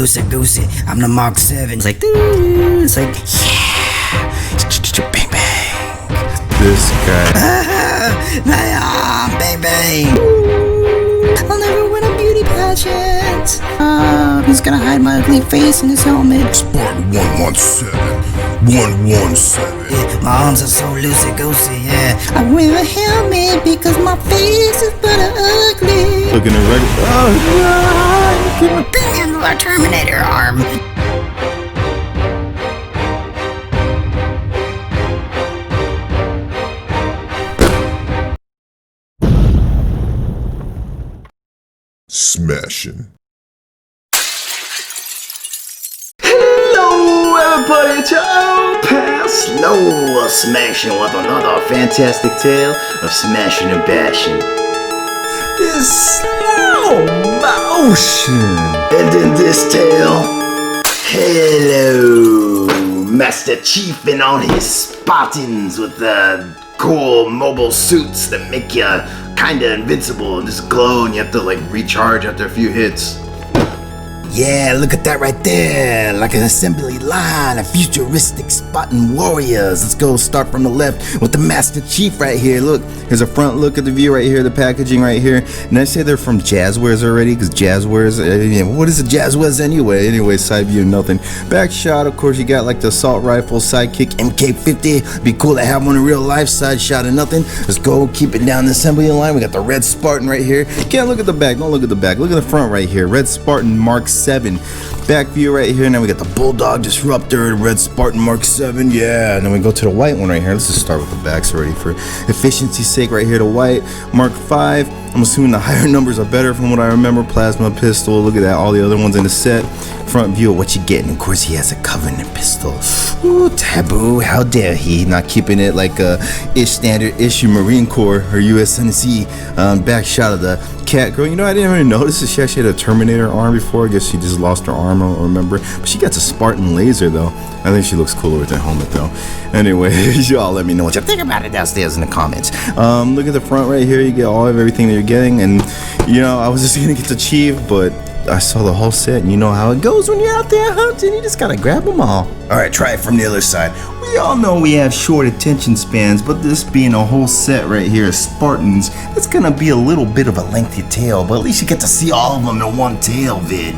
loosey goosey. I'm the Mark 7. It's like, it's like, yeah, bang bang. This guy. Bang bang. I'll never win a beauty pageant. He's gonna hide my ugly face in his helmet. Spartan 117. Yeah, my arms are so loosey goosey, yeah. I wear a helmet because my face is but ugly. Looking at ready. Oh, God. Bring in the Terminator arm. Smashing. Hello everybody, it's your pal Slow Smashing with another fantastic tale of smashing and bashing. It's slow motion. And in this tale, hello, Master Chief and all his Spartans with the cool mobile suits that make you kinda invincible and just glow, and you have to like recharge after a few hits. Yeah, look at that right there, like an assembly line of futuristic Spartan warriors. Let's go start from the left with the Master Chief right here. Look, here's a front look at the view right here, the packaging right here. And I say they're from Jazwares already, because Jazwares, what is a Jazwares anyway? Anyway, side view, nothing. Back shot, of course, you got like the assault rifle, Sidekick, MK50. Be cool to have one in real life, side shot and nothing. Let's go, keep it down the assembly line. We got the red Spartan right here. Can't look at the back, don't look at the back. Look at the front right here, red Spartan Mark 7. Back view right here. Now we got the Bulldog Disruptor, the red Spartan Mark 7. Yeah, and then we go to the white one right here. Let's just start with the backs already for efficiency's sake right here. The white Mark 5. I'm assuming the higher numbers are better from what I remember. Plasma pistol. Look at that. All the other ones in the set. Front view of what you get. And of course, he has a Covenant pistol. Ooh, taboo. How dare he? Not keeping it like a standard issue Marine Corps or USNC. Back shot of the cat girl. You know, I didn't even notice that she actually had a Terminator arm before. I guess she just lost her arm, I don't remember. But she got a Spartan laser though. I think she looks cooler with that helmet though. Anyway, y'all let me know what you think about it downstairs in the comments. Look at the front right here. You get all of everything that you're getting. And you know, I was just gonna get the Chief, but I saw the whole set, and you know how it goes when you're out there hunting. You just gotta grab them all. Alright, try it from the other side. We all know we have short attention spans, but this being a whole set right here of Spartans, it's gonna be a little bit of a lengthy tail, but at least you get to see all of them in one tail vid.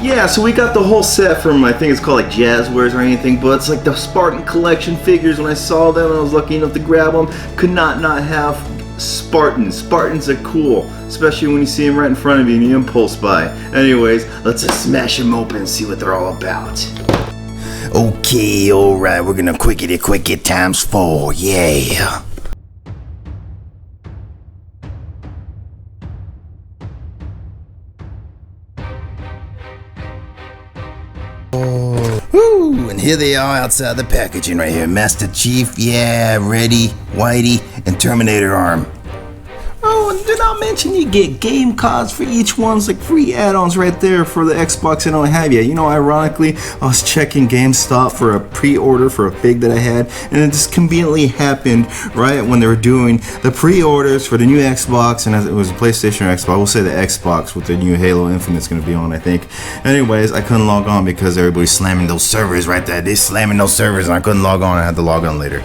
Yeah, so we got the whole set from, I think it's called like Jazwares or anything, but it's like the Spartan collection figures. When I saw them and I was lucky enough to grab them, could not have Spartans. Spartans are cool, especially when you see them right in front of you and you impulse buy. Anyways, let's just smash them open and see what they're all about. Okay, alright, we're gonna quick it times 4, yeah. Woo, and here they are outside the packaging right here. Master Chief, yeah, ready, Whitey, and Terminator Arm. Oh, and did I mention you get game cards for each one's like free add-ons right there for the Xbox I don't have yet. You know, ironically, I was checking GameStop for a pre-order for a fig that I had, and it just conveniently happened right when they were doing the pre-orders for the new Xbox, and it was a PlayStation or Xbox. We'll say the Xbox with the new Halo Infinite's gonna be on, I think. Anyways, I couldn't log on because everybody's slamming those servers right there. They're slamming those servers, and I couldn't log on. I had to log on later.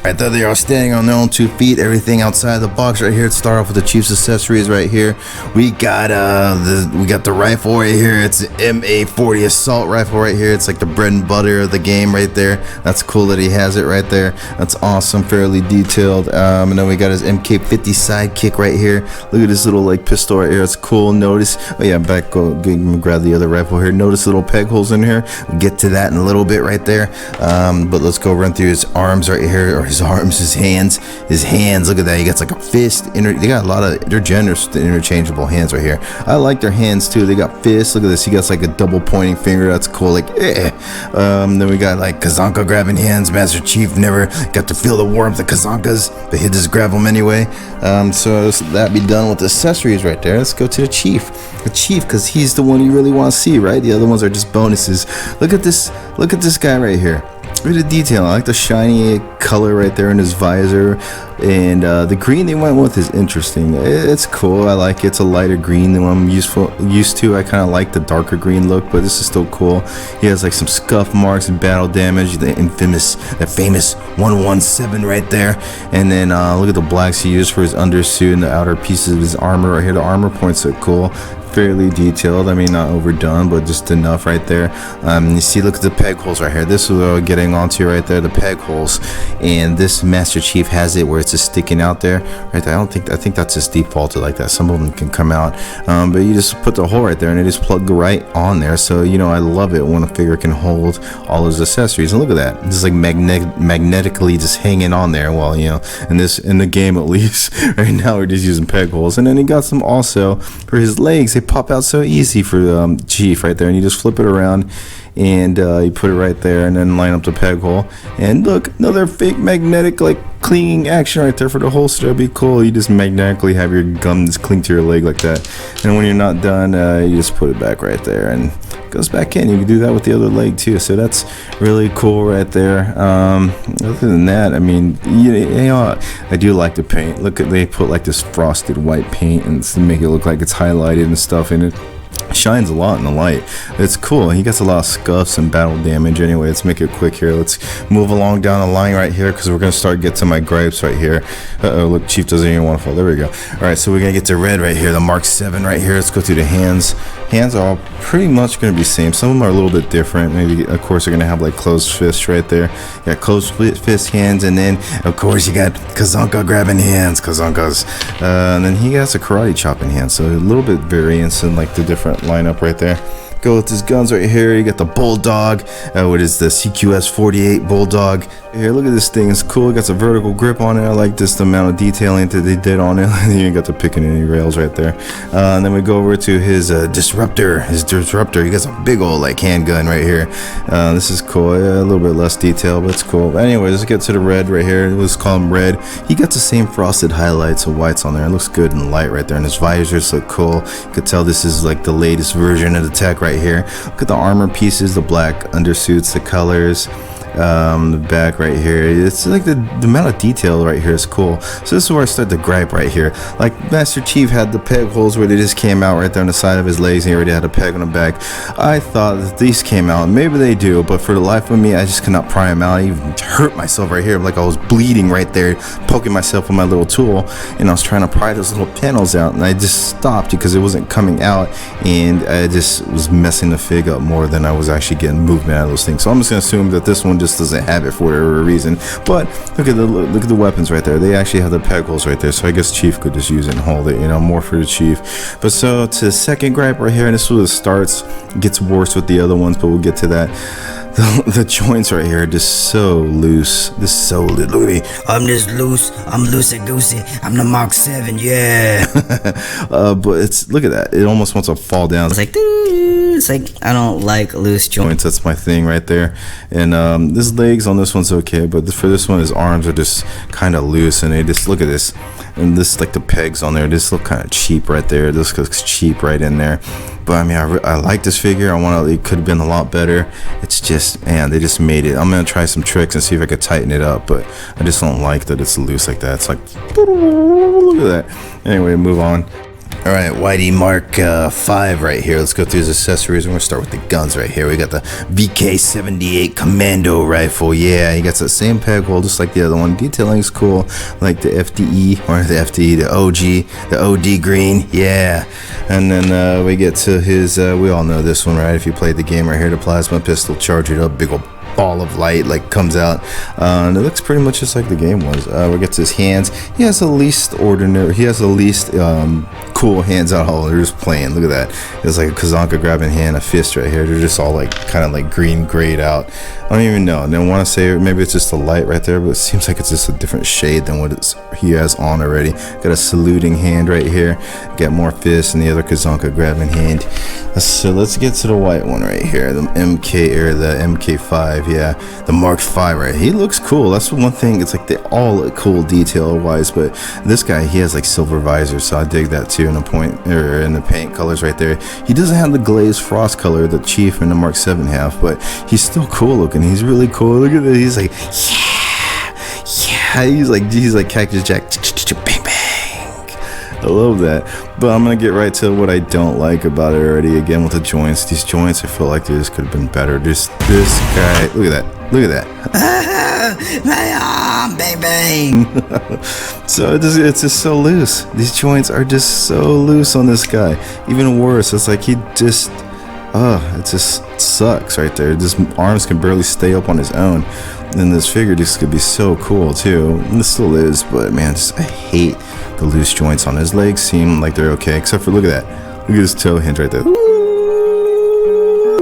Right there they are standing on their own 2 feet. Everything outside the box right here. Let's start off with the Chief's accessories right here. We got the rifle right here. It's an MA40 assault rifle right here. It's like the bread and butter of the game right there. That's cool that he has it right there. That's awesome, fairly detailed. And then we got his MK50 Sidekick right here. Look at this little like pistol right here. It's cool. Notice, oh yeah, back go grab the other rifle here. Notice little peg holes in here. We'll get to that in a little bit right there. But let's go run through his arms right here, or his arms, his hands. Look at that. He got like a fist. They got a lot of, they're generous interchangeable hands right here. I like their hands too. They got fists. Look at this. He got like a double pointing finger. That's cool. Like, eh. Then we got like Kazanka grabbing hands. Master Chief never got to feel the warmth of Kazankas, but he just grab them anyway. So that be done with the accessories right there. Let's go to the Chief. The Chief, because he's the one you really want to see, right? The other ones are just bonuses. Look at this. Look at this guy right here. Bit of detail. I like the shiny color right there in his visor, and the green they went with is interesting. It's cool. I like it. It's a lighter green than what I'm used to. I kind of like the darker green look, but this is still cool. He has like some scuff marks and battle damage, the famous 117 right there. And then look at the blacks he used for his undersuit and the outer pieces of his armor right here. The armor points look cool. Fairly detailed. I mean, not overdone, but just enough right there. You see, look at the peg holes right here. This is what we're getting onto right there, the peg holes. And this Master Chief has it where it's just sticking out there right there. I think that's just defaulted like that. Some of them can come out, but you just put the hole right there and it just plug right on there. So you know, I love it when a figure can hold all his accessories. And look at that, it's like magnetically just hanging on there. Well, you know, in the game at least right now we're just using peg holes. And then he got some also for his legs. They pop out so easy for Chief right there, and you just flip it around and you put it right there and then line up the peg hole, and look, another fake magnetic like clinging action right there for the holster. That'd be cool. You just magnetically have your gun just cling to your leg like that, and when you're not done, you just put it back right there and it goes back in. You can do that with the other leg too, so that's really cool right there. Other than that, I mean, you know, I do like the paint. Look at, they put like this frosted white paint and to make it look like it's highlighted and stuff, and it shines a lot in the light. It's cool. He gets a lot of scuffs and battle damage. Anyway, let's make it quick here. Let's move along down the line right here because we're gonna start get to my gripes right here. Look, Chief doesn't even want to fall. There we go. All right, so we're gonna get to red right here, the Mark 7 right here. Let's go through the hands. Hands are all pretty much gonna be same. Some of them are a little bit different. Maybe, of course, they're gonna have like closed fists right there. You got closed fist hands, and then of course you got Kazanka grabbing hands, Kazankas, and then he has a karate chopping hand. So a little bit variance in like the different lineup right there. Go with his guns right here. You got the Bulldog. What is the CQS 48 Bulldog? Here, look at this thing. It's cool. It got some vertical grip on it. I like this, the amount of detailing that they did on it. You ain't got the picking any rails right there. And then we go over to his disruptor. His disruptor. He got some big old like handgun right here. This is cool. Yeah, a little bit less detail, but it's cool. But anyways, let's get to the red right here. Let's call him red. He got the same frosted highlights and whites on there. It looks good and light right there. And his visors look cool. You could tell this is like the latest version of the tech right here. Look at the armor pieces, the black undersuits, the colors. The back right here, it's like the amount of detail right here is cool. So this is where I start to gripe right here. Like Master Chief had the peg holes where they just came out right there on the side of his legs, and he already had a peg on the back. I thought that these came out, maybe they do, but for the life of me, I just cannot pry them out. I even hurt myself right here, like I was bleeding right there, poking myself with my little tool, and I was trying to pry those little panels out, and I just stopped because it wasn't coming out, and I just was messing the fig up more than I was actually getting movement out of those things. So I'm just gonna assume that this one just doesn't have it for whatever reason. But look at the weapons right there. They actually have the peg holes right there, so I guess Chief could just use it and hold it, you know, more for the Chief. But so to the second gripe right here, and this is where it starts. It gets worse with the other ones, but we'll get to that. The joints right here are just so loose. This is so loose. Look at me. I'm just loose. I'm loosey goosey. I'm the Mark 7. Yeah. But it's, look at that. It almost wants to fall down. It's like I don't like loose joints. That's my thing right there. And this legs on this one's okay, but for this one, his arms are just kind of loose, and they just, look at this. And this, like the pegs on there, this look kind of cheap right there. This looks cheap right in there. But I mean, I like this figure. It could have been a lot better. It's just, man, they just made it. I'm gonna try some tricks and see if I could tighten it up, but I just don't like that it's loose like that. It's like, look at that. Anyway, move on. All right, Whitey Mark 5 right here. Let's go through his accessories. We're gonna start with the guns right here. We got the VK78 Commando Rifle. Yeah, he got the same peg hole just like the other one. Detailing is cool, like the FDE or the FDE, the OG, the OD green. Yeah, and then we get to his. We all know this one, right? If you played the game right here, the plasma pistol, charge it up, big old ball of light like comes out, and it looks pretty much just like the game was. We get to his hands. He has the least ordinary. He has the least cool hands out. Oh, they're just playing. Look at that. It's like a Kazanka grabbing hand, a fist right here. They're just all like kind of like green grayed out. I don't even know. I don't want to say maybe it's just the light right there, but it seems like it's just a different shade than what he has on already. Got a saluting hand right here. Got more fists, and the other Kazanka grabbing hand. So let's get to the white one right here. The MK or the MK5. Yeah, the Mark 5 right. He looks cool. That's one thing. It's like they all look cool detail wise, but this guy, he has like silver visors, so I dig that too. in the in the paint colors right there. He doesn't have the glazed frost color that Chief and the Mark 7 have, but he's still cool looking. He's really cool. Look at that. He's like, yeah. He's like Cactus Jack. Bang bang. I love that. But I'm gonna get right to what I don't like about it already. Again with the joints. These joints, I feel like this could have been better. This guy. Look at that. Look at that. My arm, bang bang. So it's just so loose. These joints are just so loose on this guy. Even worse, it's like he just, it just sucks right there. His arms can barely stay up on his own. And this figure just could be so cool too. And this still is, but man, I hate the loose joints on his legs. Seem like they're okay, except for look at that. Look at his toe hinge right there.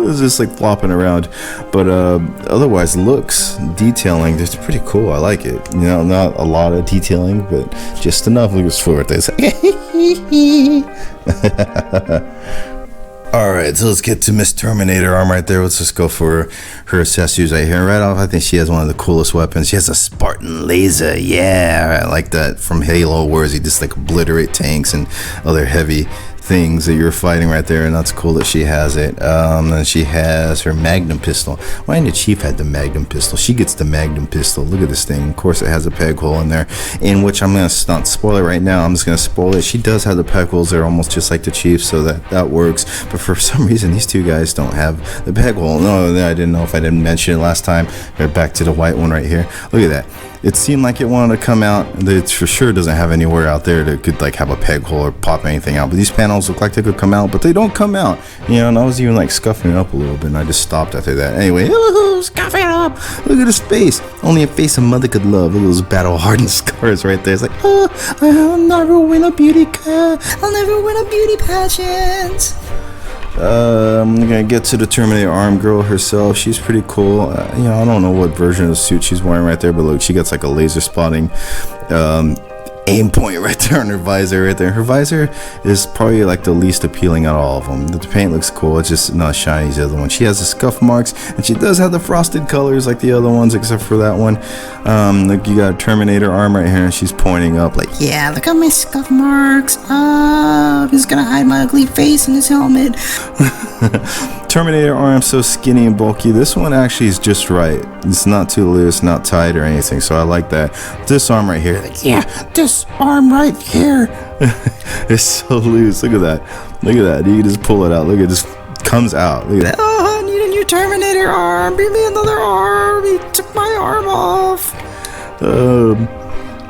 It's just like flopping around, but otherwise looks, detailing, just pretty cool. I like it. You know, not a lot of detailing, but just enough. Look at his foot right there. Alright, so let's get to Miss Terminator Arm right there. Let's just go for her accessories right here. Right off, I think she has one of the coolest weapons. She has a Spartan laser. Yeah, I like that from Halo, where he just like obliterate tanks and other heavy things that you're fighting right there, and that's cool that she has it. And she has her Magnum Pistol. Why didn't the Chief had the Magnum Pistol? She gets the Magnum Pistol. Look at this thing. Of course it has a peg hole in there, in which I'm gonna not spoil it right now. I'm just gonna spoil it. She does have the peg holes. They're almost just like the Chief, so that works. But for some reason these two guys don't have the peg hole. No, I didn't know if I didn't mention it last time. They're back to the white one right here. Look at that. It seemed like it wanted to come out. It for sure doesn't have anywhere out there that could like have a peg hole or pop anything out. But these panels look like they could come out, but they don't come out. You know, and I was even like scuffing it up a little bit, and I just stopped after that. Anyway, scuffing it up. Look at his face. Only a face a mother could love. Look at those battle-hardened scars right there. It's like, I'll never win a beauty pageant. I'm gonna get to the Terminator Arm Girl herself. She's pretty cool. You know, I don't know what version of the suit she's wearing right there, but look, she gets like a laser spotting aim point right there on her visor right there. Her visor is probably like the least appealing out of all of them. The paint looks cool. It's just not as shiny as the other one. She has the scuff marks, and she does have the frosted colors like the other ones, except for that one. Like you got a Terminator arm right here, and she's pointing up like, Yeah, look at my scuff marks. Oh, he's gonna hide my ugly face in his helmet. Terminator arm so skinny and bulky. This one actually is just right. It's not too loose, not tight or anything, so I like that. This arm right here, like, yeah, this arm right here. It's so loose. Look at that. Look at that. You can just pull it out. Look, it just comes out. Look at that. Oh, I need a new Terminator arm. Give me another arm. He took my arm off.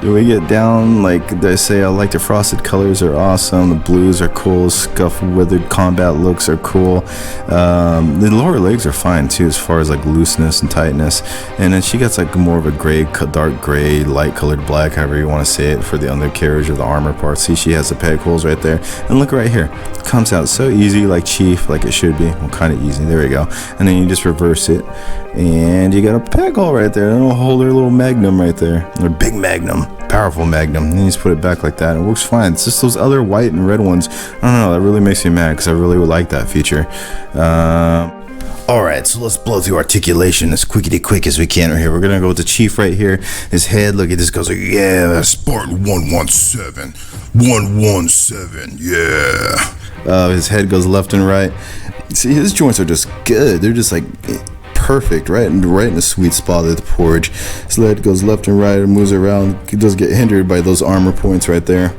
We get down, like they say, I like the frosted colors are awesome. The blues are cool. Scuff withered combat looks are cool. The lower legs are fine too, as far as like looseness and tightness. And then she gets like more of a gray, dark gray, light colored black, however you want to say it, for the undercarriage of the armor part. See, she has the peg holes right there. And look right here, it comes out so easy, like Chief, like it should be. Well, kind of easy. There we go. And then you just reverse it, and you got a peg hole right there. And it'll hold her little Magnum right there, or big Magnum. Powerful Magnum. And you just put it back like that. It works fine. It's just those other white and red ones. I don't know. That really makes me mad because I really would like that feature. Alright, so let's blow through articulation as quick as we can right here. We're gonna go with the Chief right here. His head, look at this, goes like, yeah, Spartan 117. 117, yeah. His head goes left and right. See, his joints are just good. They're just like perfect, right in the sweet spot of the porridge. His leg goes left and right and moves around. He does get hindered by those armor points right there.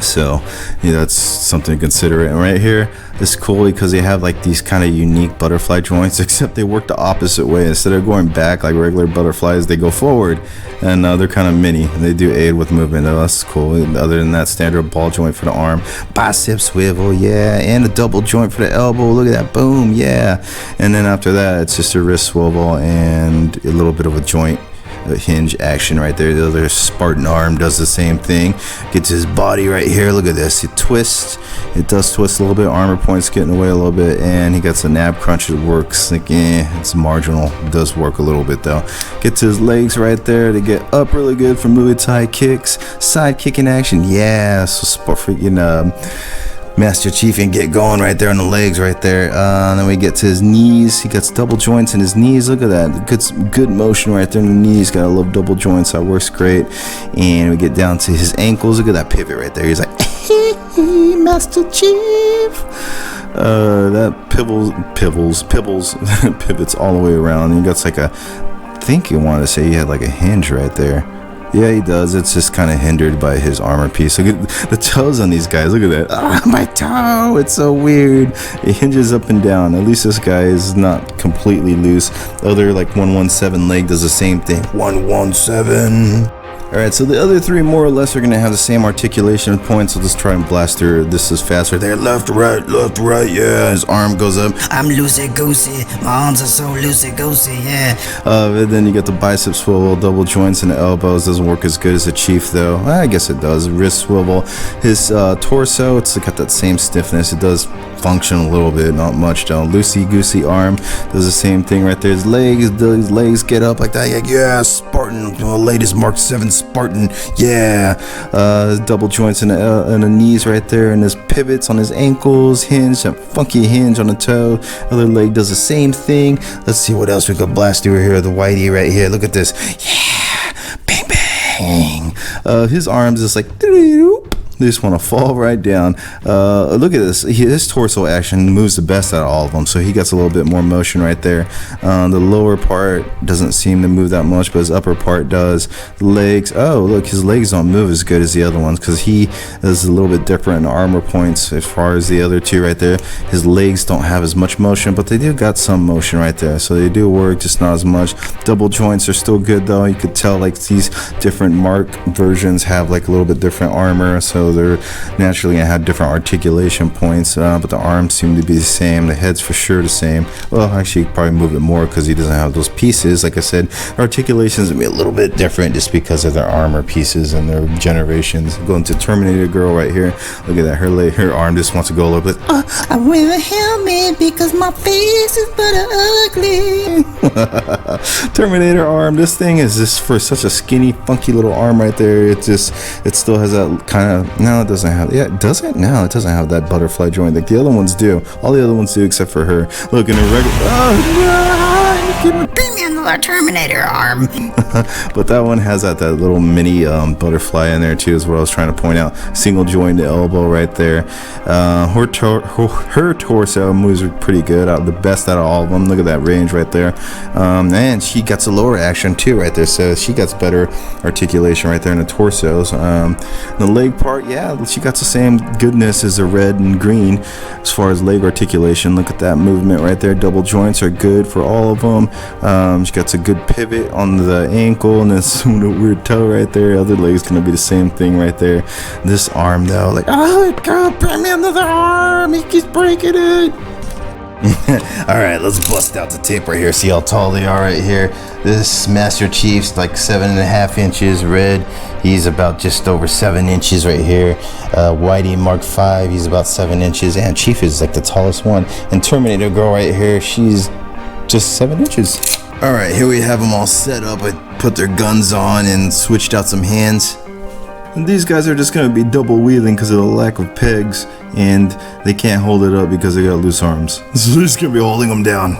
So yeah, that's something to consider. And right here, it's cool because they have like these kind of unique butterfly joints, except they work the opposite way. Instead of going back like regular butterflies, they go forward, and they're kind of mini, and they do aid with movement. Oh, that's cool. Other than that, standard ball joint for the arm, bicep swivel, yeah, and a double joint for the elbow. Look at that, boom, yeah. And then after that, it's just a wrist swivel and a little bit of a joint hinge action right there. The other Spartan arm does the same thing. Gets his body right here. Look at this. It twists. It does twist a little bit. Armor points getting away a little bit, and he gets a nab crunch. It works. Like, it's marginal. It does work a little bit though. Gets his legs right there to get up really good for Muay Thai kicks. Side kicking action. Yeah. So freaking Master Chief and get going right there on the legs right there. Then we get to his knees. He gets double joints in his knees. Look at that. Good motion right there in the knees. Gotta love double joints. That works great. And we get down to his ankles. Look at that pivot right there. He's like Master Chief. That pivots all the way around. You got like a, I think you wanted to say he had like a hinge right there. Yeah, he does. It's just kind of hindered by his armor piece. Look at the toes on these guys. Look at that. Oh, my toe. It's so weird. It hinges up and down. At least this guy is not completely loose. The other like 117 leg does the same thing. 117. Alright, so the other three more or less are going to have the same articulation points. So let's try and blast her. This is faster. There, left, right, yeah. His arm goes up. I'm loosey-goosey. My arms are so loosey-goosey, yeah. And then you got the bicep swivel, double joints, and the elbows. Doesn't work as good as the Chief, though. I guess it does. Wrist swivel. His torso, it's got that same stiffness. It does function a little bit, not much, though. Loosey-goosey arm does the same thing right there. His legs get up like that. Yeah, Spartan. Latest Mark 7 Spartan, yeah. Double joints in the knees right there, and his pivots on his ankles, hinge, a funky hinge on the toe. Other leg does the same thing. Let's see what else we could blast through here. The whitey right here. Look at this. Yeah, bang bang. His arms is like. They just want to fall right down. Look at this. His torso action moves the best out of all of them, so he gets a little bit more motion right there. The lower part doesn't seem to move that much, but his upper part does. The legs, oh look, his legs don't move as good as the other ones because he is a little bit different in armor points as far as the other two right there. His legs don't have as much motion, but they do got some motion right there, so they do work, just not as much. Double joints are still good though. You could tell like these different Mark versions have like a little bit different armor, so they're naturally gonna have different articulation points, but the arms seem to be the same. The head's for sure the same. Well, actually, probably move it more because he doesn't have those pieces. Like I said, articulations will be a little bit different just because of their armor pieces and their generations. Going to Terminator Girl right here. Look at that. Her arm just wants to go a little bit. I wear a helmet because my face is but ugly. Terminator arm. This thing is just for such a skinny, funky little arm right there. It still has that kind of. No, it doesn't have. Yeah, does it? No, it doesn't have that butterfly joint like the other ones do. All the other ones do except for her. Look, in a regular. Oh no! Beat me another Terminator arm. But that one has that little mini butterfly in there too, is what I was trying to point out. Single joint elbow right there. Her torso moves pretty good. The best out of all of them. Look at that range right there. And she gets a lower action too right there, so she gets better articulation right there in the torsos. The leg part, yeah, she got the same goodness as the red and green as far as leg articulation. Look at that movement right there. Double joints are good for all of them. She got a good pivot on the ankle and then some weird toe right there. Other leg's gonna be the same thing right there. This arm though, like, oh God, bring me another arm. He keeps breaking it. Alright, let's bust out the tape right here. See how tall they are right here. This Master Chief's like 7.5 inches. Red, he's about just over 7 inches right here. Whitey Mark 5, he's about 7 inches. And Chief is like the tallest one. And Terminator Girl right here, she's just 7 inches. Alright, here we have them all set up. I put their guns on and switched out some hands. And these guys are just going to be double wheeling because of the lack of pegs, and they can't hold it up because they got loose arms. So they're just going to be holding them down.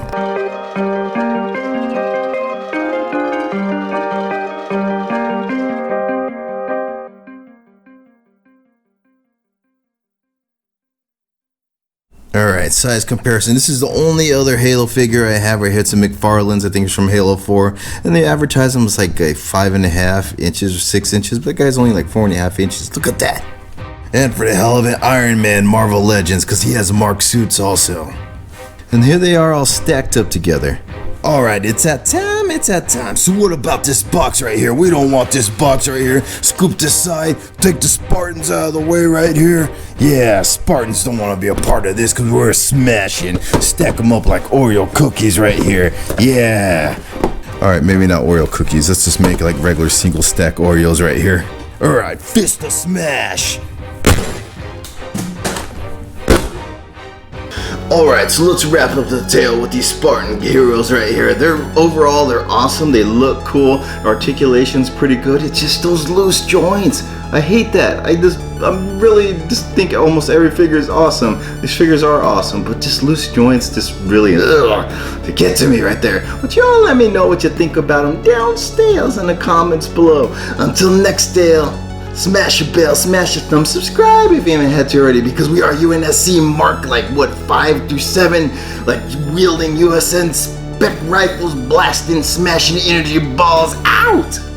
Alright, size comparison. This is the only other Halo figure I have right here. It's a McFarlane's. I think it's from Halo 4. And they advertise them as like 5.5 inches or 6 inches. But the guy's only like 4.5 inches. Look at that. And for the hell of it, Iron Man Marvel Legends, because he has Mark suits also. And here they are all stacked up together. Alright, it's that time. So what about this box right here? We don't want this box right here. Scoop this side, take the Spartans out of the way right here. Yeah, Spartans don't want to be a part of this because we're smashing. Stack them up like Oreo cookies right here. Yeah. Alright, maybe not Oreo cookies. Let's just make like regular single stack Oreos right here. Alright, fist of smash. Alright, so let's wrap up the tale with these Spartan heroes right here. They're awesome. They look cool. Articulation's pretty good. It's just those loose joints. I hate that. I'm really just think almost every figure is awesome. These figures are awesome, but just loose joints just really they get to me right there. But y'all let me know what you think about them downstairs in the comments below. Until next tale, Smash your bell, smash your thumb, subscribe if you haven't had to already, because we are UNSC Mark, like what, 5 through 7, like wielding USN spec rifles, blasting, smashing energy balls out.